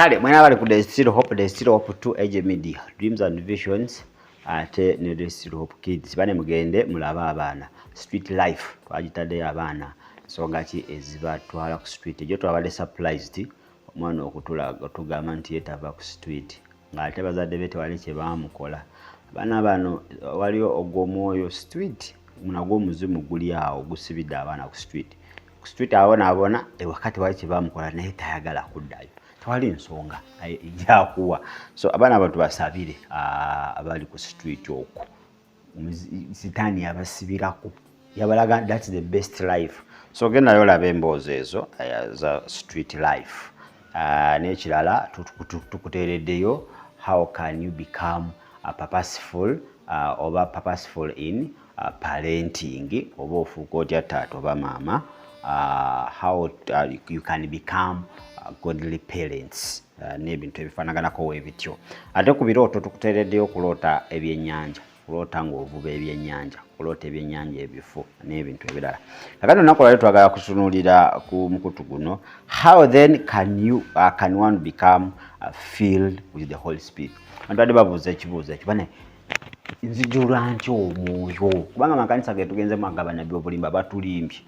kale mwena bali ku Destiny Hope 2 AJ Media Dreams and Visions ate ne Destiny Hope Kids bane mugende mulaba abaana street life twagitadde abaana songa ki ezibatwala ku street ejo twabale surprised omwana okutula tugamba nti yetava ku street ngate bazadde bete wali kye baamukola bana bano waliyo ogwomwoyo street munagwo muzimu guli awo gusibidde abaana ku street abona wakati wali kye baamukola naye tayagala kuddayo twali nsonga ejjakuwa so abaana abantu basabire abali ku street okwo sitaani yabasibirako yabalaga that's the best life so genda yolaba emboozi ezo za street life n'ekirala tukuteereddeyo how can you become purposeful purposeful in parenting oba ofuuka otya taata oba maama how you can become godly parents n'ebintu ebifaanaganako weebityo ate ku birooto tukuteereddeyo okuloota ebyennyanja kuloota ng'ovuba ebyennyanja kuloota ebyennyanja ebifu n'ebintu ebirala kakati olunaku lwali twagala kutunuulira ku mukutu guno how then can one become filled with the Holy Spirit abantu badde babuuza ekibuuzo ekyo bane nzijula ntya omwoyo kubanga amakanisa ge tugenzemu agabana by'obulimba batulimbye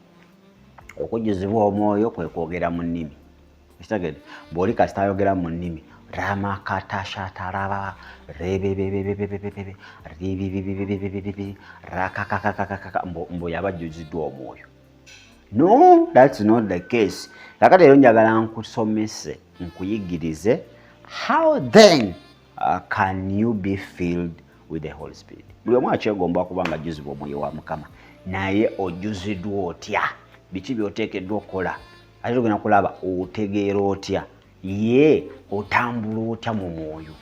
okujjuzibwa omwoyo kwe kwogera mu nnimi ekitagede bw'oli kasita ayogera mu nnimi ramakatashtaraba rebebebebebebebe ribibibibibibibibbi rakakakakakaka mbo yabajjuziddwa omwoyo. No, that's not the case. Kakati rero njagala nkusomese nkuyigirize how then can you be filled with the Holy Spirit. Buli omu akyegomba okuba nga ajjuzibwa omwoyo wa Mukama naye ojjuziddwa otya biki by'oteekeddwa okukola ate tugenda kulaba otegeera otya ye otambula otya mu mwoyo.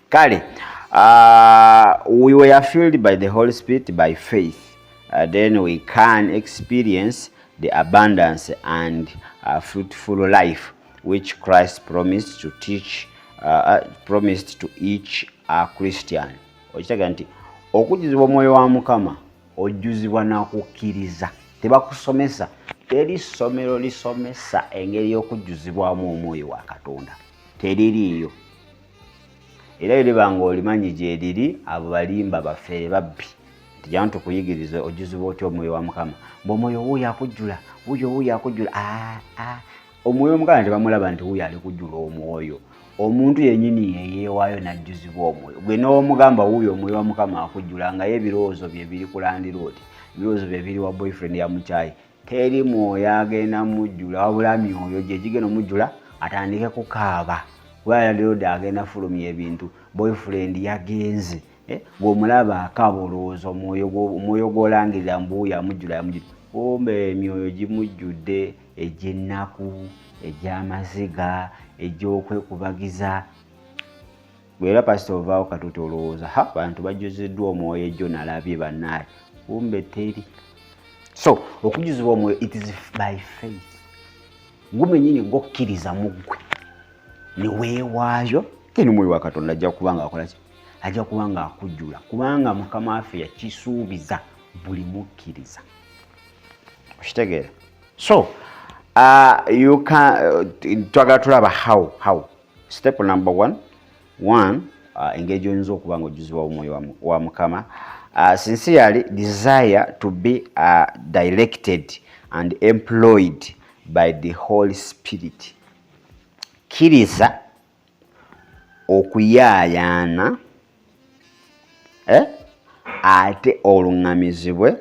Kale we were filled by the Holy Spirit by faith. Then we can experience the abundance and fruitful life which Christ promised to teach, promised to each Christian. Okitegeera nti okujjuzibwa omwoyo wa Mukama ojjuzibwa na kukkiriza. Tebakusomesa teri ssomero lisomesa engeri y'okujjuzibwamu omwoyo wa Katonda teririiyo. Era eribanga olimanyi gye riri abo balimba baffe babbi tijja tukuyigiriza ojjuzibwa otya omwoyo wa Mukama ng'omwoyo wuuyo akujjula wuuyo akujjula omwoyo omukama tebamulaba nti wuuyo ali kujjula omwoyo omuntu yennyini yeyeewaayo n'ajjuzibwa omwoyo gwe n'omugamba wuuyo omwoyo wa Mukama akujjula nga ye ebirowoozo bye biri kulandira oti ebirowoozo bye biri wa boyfriend ya mukyayi teri mwoyo agenda mujjula wabula myoyo gye gigenda omujjula atandike kukaaba kuba lero agenda fulumya ebintu boyfriend yagenze bw'omulaba akaaba olowooza omwoyo gw'olangirira mbuuyo amujjula kumbe emyoyo gimujjudde egy'ennaku egy'amaziga egy'okwekubagiza bwera pasita ovaawo katuti olowooza abantu bajjuziddwa omwoyo egyo nalabye bannaye kumbe teri. So okujjuzibwa omwoyo it is by faith. Gwe nnyini gwokkiriza mu ggwe ne weewaayo kene omwoyo wa Katonda ajja kuba nga akola ki ajja kuba nga akujjula kubanga Mukama waffe yakisuubiza buli mukkiriza. Okitegeera? So you can twagala tulaba how step number one engeri oyinza okuba nga ojjuzibwa omwoyo wa Mukama sincerely desire to be directed and employed by the Holy Spirit. Kiriza okuyaayaana ate oluŋŋamizibwe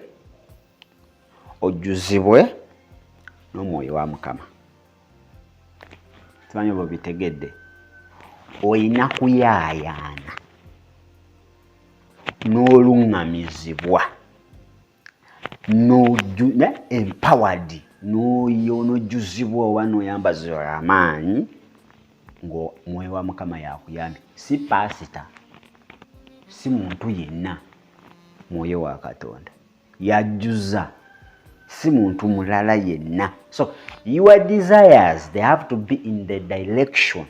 ojjuzibwe n'omwoyo wa Mukama. Tumanyi oba bitegedde oyina kuyaayaana n'oluŋŋamizibwa empowered n'ojjuzibwa oba n'oyambazibwa amaanyi ng'omwoyo wa Mukama yakuyambye. Si pasita si muntu yenna mwoyo wa Katonda yajjuza si muntu mulala yenna. So your desires they have to be in the direction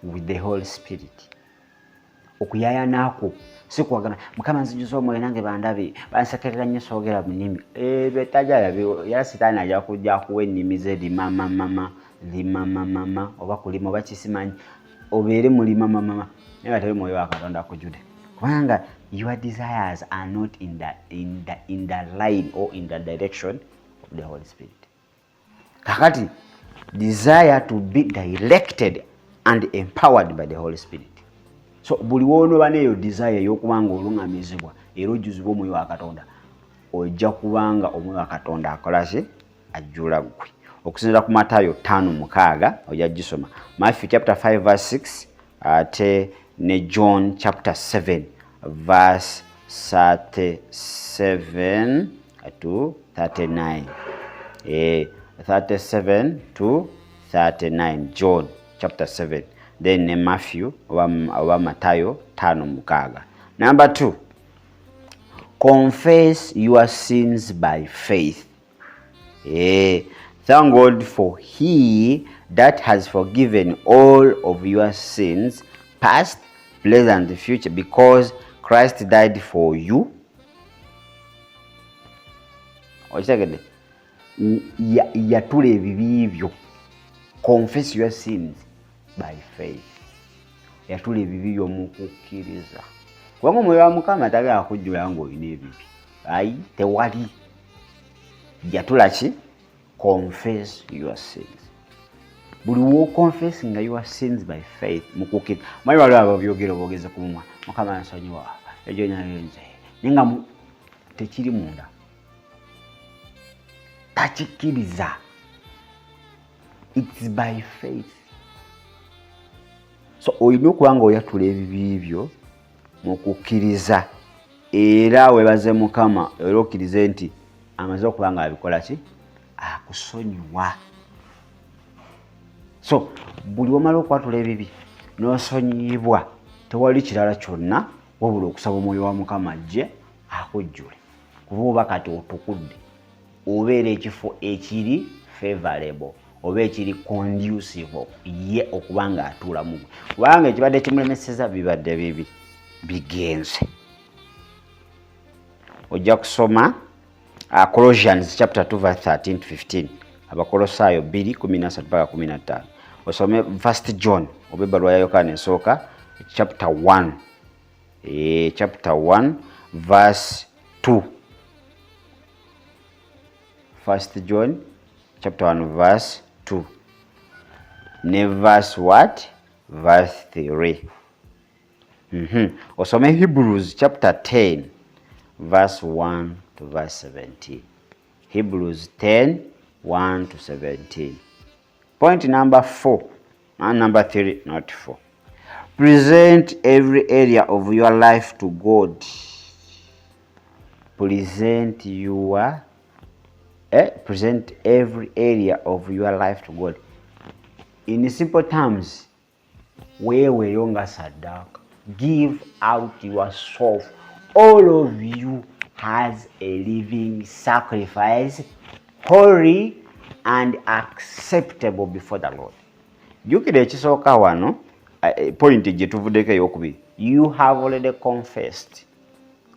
with the Holy Spirit. okuyaya nako si kwagana mukama nzijuza omwoyo nange bandabe bansekerera nnyo soogera mu nnimi betajja ya sitaani ajja kujja kuwa ennimi ze limamamama oba kulima oba kisimanyi obeere mu limamamama naye batali mwoyo wa Katonda akujjude kubanga your desires are not in the line or in the direction of the Holy Spirit. Kakati desire to be directed and empowered by the Holy Spirit. So buli wono baneyo desire y'okubanga olungamizibwa era ojjuzibwa omwoyo wa Katonda ojja kubanga omwoyo wa Katonda akolase ajjula gwe. Okusinziira ku Matayo 5:6 ojja gisoma. Matthew chapter 5 verse 6 ate ne John chapter 7 verse 37 to 39. 37 to 39 John chapter 7. Then in Matthew or Matayo 5:6. Number 2, confess your sins by faith. Thank God for He that has forgiven all of your sins, past, present, and future, because Christ died for you. Yatule ebibi byo. Confess your sins by faith. Yatule ebibi byo mu kukkiriza. Kubanga omwoyo wa Mukama tagala kujjula ng'olina ebibi. Ayi tewali. Yatula ki? Confess your sins. Buli wo confessing your sins by faith mu kukkiriza. Mali waliwo ababyogera boogeza ku mumwa. Mukama ansonyiwa. Ejo nyanze. Nenga tekiri munda. Takikiriza. It's by faith. So olina okubanga oyatula ebibi byo mu kukkiriza era webaze Mukama era okkirize nti amaze okubanga abikola ki akusonyiwa. So buli wamala okwatula ebibi n'osonyibwa tewali kirala kyonna wabula okusaba omwoyo wa Mukama ajje akujjule kuba oba kati otukudde obeera ekifo ekiri favorable oba ekiri conducive ye okubanga atuula mu kubanga ekibadde kimulemeseza bibadde bibi bigenze. Ojja kusoma Colossians chapter 2 verse 13 to 15. Abakolosaayo 2:13-15. Osome 1 John oba ebbaluwa ya Yokaana ensooka chapter 1 chapter 1 verse 2. 1 John chapter 1 verse 2. Ne verse what? Verse 3. Osome Hebrews chapter 10 verse 1 to verse 17. Hebrews 10 1 to 17. Point number 4 and number 3, not 4. Present every area of your life to God. Present every area of your life to God. In simple terms, weeyonga sadaka. Give out yourself, all of you, as a living sacrifice, holy and acceptable before the Lord. Jukira ekisooka wano point gye tuvuddeko ey'okubiri. You have already confessed.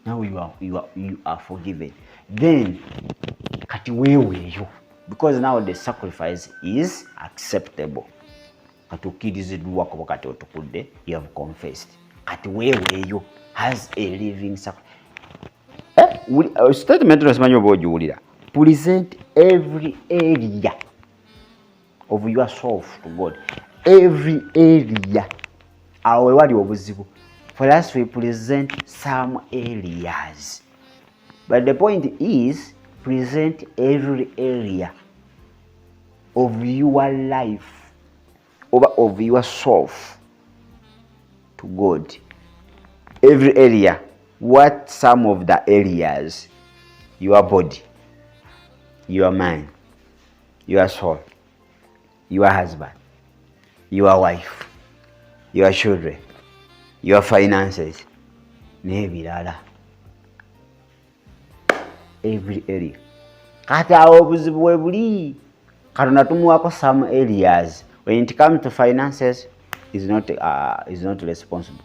Now you are forgiven. Then kati weeweeyo, because now the sacrifice is acceptable. Kati okkiriziddwa kuba kati otukudde, you have confessed. Kati weeweeyo as a living sacrifice. Statement osimanyi oba ogiwulira. Present every area of yourself to God. Every area. Awe wali obuzibu. For us we present some areas. But the point is, present every area of your life, of yourself to God. Every area. What some of the areas? Your body, your mind, your soul, your husband, your wife, your children, your finances, n'ebirala. Every area. Kati awo obuzibu we buli. Katonda tumuwako some areas. When it comes to finances, is not responsible.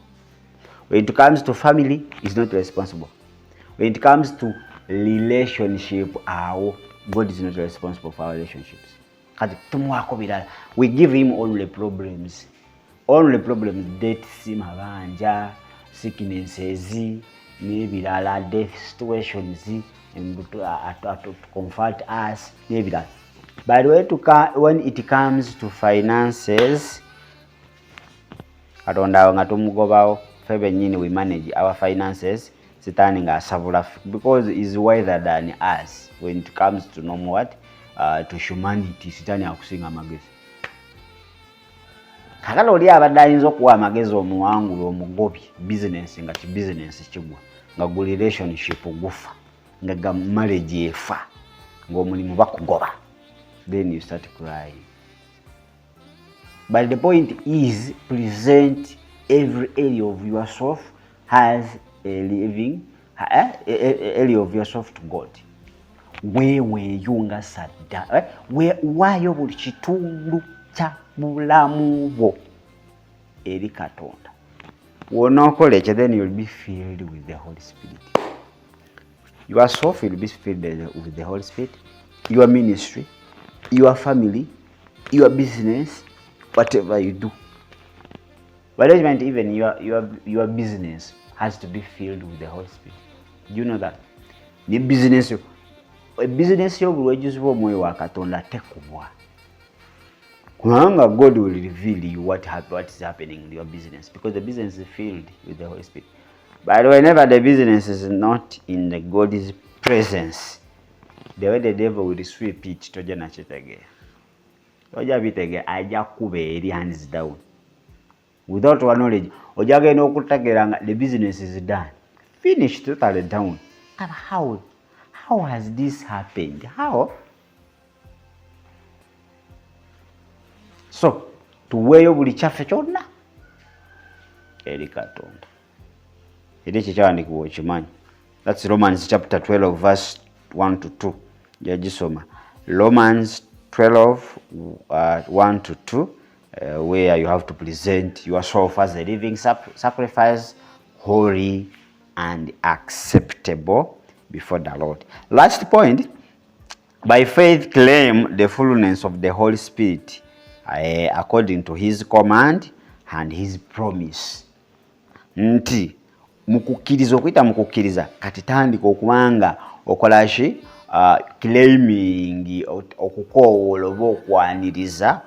When it comes to family, he's not responsible. When it comes to relationship, God is not responsible for our relationships. We give him all the problems. All the problems, death, mabanja, sicknesses, maybe death situations, and to comfort us, maybe that. By the way, when it comes to finances, we manage our finances because he's wiser than us when it comes to normal what to humanity. Sitani akusinga amagezi kakala oli abadde ayinza okuwa amagezi omuwangulu omugobi business nga ki business kigwa nga gu relationship gufa nga ga marriage efa ng'omulimu bakugoba, then you start crying. But the point is, present every area of yourself has a living area of yourself to God. Weeyunga sadda waayo buli kitundu kya bulamu bwo eri Katonda. Wonookola ekyo, then you'll be filled with the Holy Spirit. Yourself will be filled with the Holy Spirit. Your ministry, your family, your business, whatever you do. Management, even your business has to be filled with the Holy Spirit. Do you know that? The business, a business you will use for more work at on la tekubwa. God will reveal you what is happening in your business, because the business is filled with the Holy Spirit. But whenever the business is not in the God's presence, the way the devil will sweep it to the nachitege. Oja bitege aja kube eri hands down. Without our knowledge, ojaga no kutageranga, the business is done. Finished, totally down. And how has this happened? How? So, tuweyo buli chafe kyonna eri Katonda. Eri kyekyawandikibwa okimanyi. That's Romans chapter 12 verse 1 to 2. Jagisoma. Romans 12 1 to 2, where you have to present yourself as a living sacrifice, holy and acceptable before the Lord. Last point, by faith claim the fullness of the Holy Spirit according to his command and his promise. Nti mukukkiriza, okuyita mukukkiriza kati tandika okubanga okolashi claiming okukoowola oba okwaniriza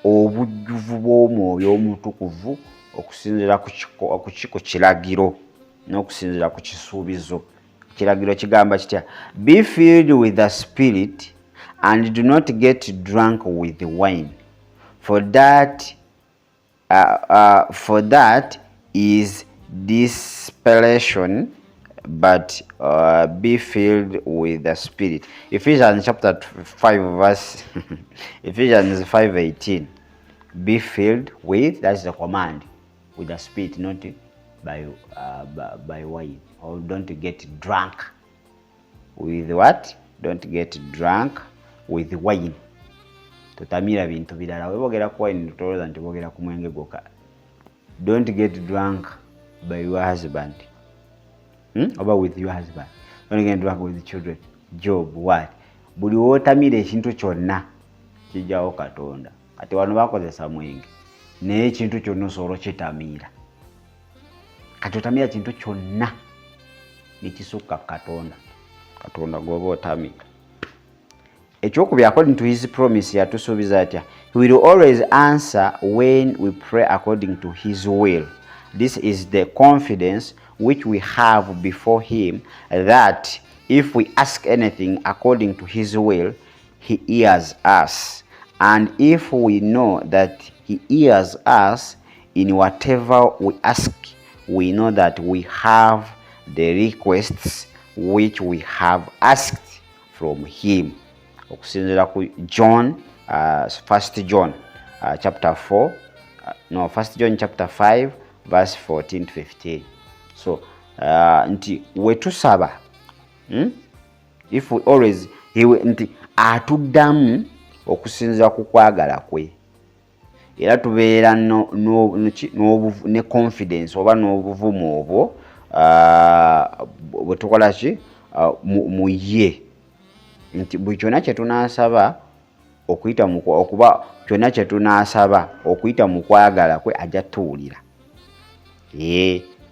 obujjuvu bw'omwoyo omutukuvu okusinziira ku kiragiro n'okusinziira ku kisuubizo. Kiragiro kigamba kitya? Be filled with the Spirit and do not get drunk with wine, for that is dissipation, but be filled with the Spirit. Ephesians chapter 5 verse Ephesians 5:18. Be filled with, that's the command, with the Spirit, not by wine. Or don't get drunk with what? Don't get drunk with wine. Totamira bintu birala. Webogera ku wine toloza nti bogera ku mwenge gwokka. Don't get drunk by your husband. Oba with your husband. Don't get drunk with the children. Job, what? Buli wotamira ekintu kyonna kijjawo Katonda. Kati wano bakozesa mwenge. Naye ekintu kyonna osobola kitamira. Kati otamira kintu kyonna nekisukka Katonda. Katonda gwoba otamira. Ekyokubiri, according to his promise yatusuubiza atya, he will always answer when we pray according to his will. This is the confidence which we have before him, that if we ask anything according to his will, he hears us. And if we know that he hears us in whatever we ask, we know that we have the requests which we have asked from him. Okusinzira ku John, 1 John chapter 4, 1 John chapter 5 verse 14 to 15. So nti wetusaba, if we always nti atuddamu okusinzira ku kwagala kwe. era tubeera ne confidence oba n'obuvumu obwo bwe tukola ki mu ye nti buli kyonna kye tunaasaba okuba kyonna kye tunaasaba okuyita mu kwagala kwe ajja tuwulira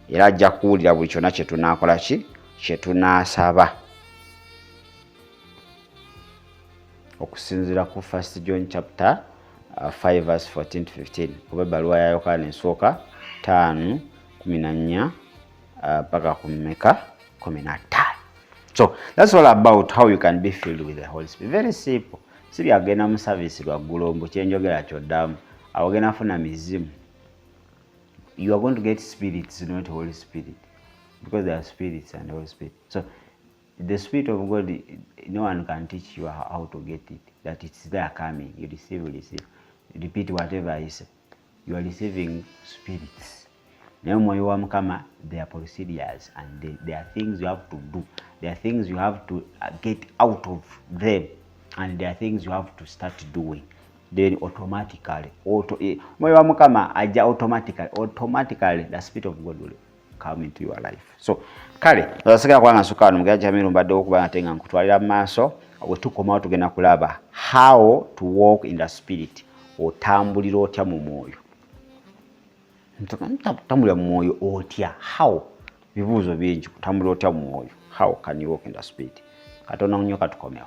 era ajja kuwulira buli kyonna kye tunaakola ki kye tunaasaba okusinziira ku 1 John chapter 5 verse 14 to 15 kuba ebbaluwa ya Yokaana ensooka 5:14 mpaka ku mmeka 15. So that's all about how you can be filled with the Holy Spirit. Very simple. Si byagenda mu service lwa gulombo kyenjogera kyoddamu awogenda afuna mizimu. You are going to get spirits, not Holy Spirit, because there are spirits and Holy Spirit. So the Spirit of God, no one can teach you how to get it. That it's there coming. You receive. Repeat whatever I say. You are receiving spirits. Now, Mwoyo wa Mukama, they are procedures and there are things you have to do. There are things you have to get out of them, and there are things you have to start doing. Then automatically, Mwoyo wa Mukama aja automatically the Spirit of God will come into your life. So kale ozasigala kwanga sukano mugya jamiru mbadde okuba natenga nkutwalira maaso we tukomawo tugenda kulaba how to walk in the Spirit. Otambulira otya mu mwoyo. Tambulira mu mwoyo otya. How? Bibuuzo bingi kutambulira otya mu mwoyo. How can you walk in the Spirit? Katonda nnyo katukomewo.